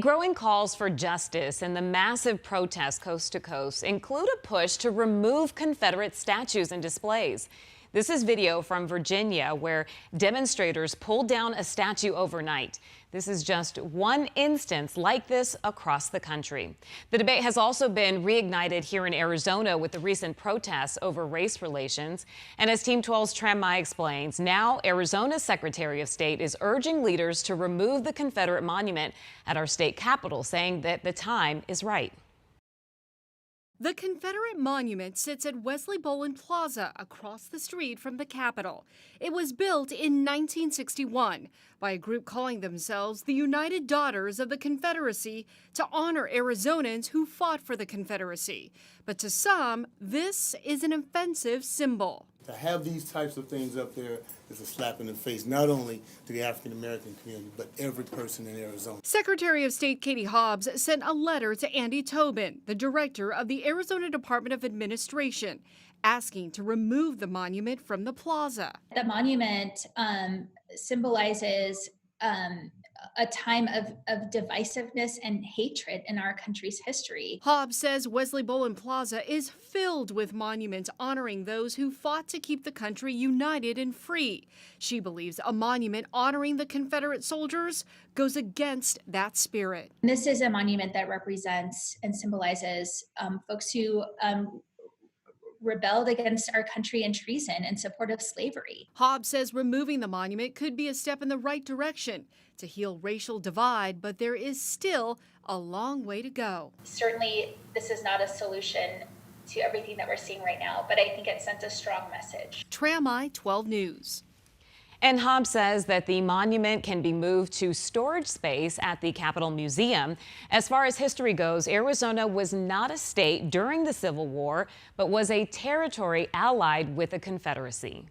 Growing calls for justice and the massive protests coast to coast include a push to remove Confederate statues and displays. This is video from Virginia where demonstrators pulled down a statue overnight. This is just one instance like this across the country. The debate has also been reignited here in Arizona with the recent protests over race relations. And as Team 12's Tram Mai explains, now Arizona's Secretary of State is urging leaders to remove the Confederate monument at our state capitol, saying that the time is right. The Confederate monument sits at Wesley Bolin Plaza across the street from the Capitol. It was built in 1961 by a group calling themselves the United Daughters of the Confederacy to honor Arizonans who fought for the Confederacy. But to some, this is an offensive symbol. To have these types of things up there is a slap in the face, not only to the African-American community, but every person in Arizona. Secretary of State Katie Hobbs sent a letter to Andy Tobin, the director of the Arizona Department of Administration, asking to remove the monument from the plaza. The monument symbolizes a time of divisiveness and hatred in our country's history. Hobbs says Wesley Bolin Plaza is filled with monuments honoring those who fought to keep the country united and free. She believes a monument honoring the Confederate soldiers goes against that spirit. This is a monument that represents and symbolizes folks who rebelled against our country in treason in support of slavery. Hobbs says removing the monument could be a step in the right direction to heal racial divide, but there is still a long way to go. Certainly, this is not a solution to everything that we're seeing right now, but I think it sends a strong message. Tram Mai 12 News. And Hobbs says that the monument can be moved to storage space at the Capitol Museum. As far as history goes, Arizona was not a state during the Civil War, but was a territory allied with the Confederacy.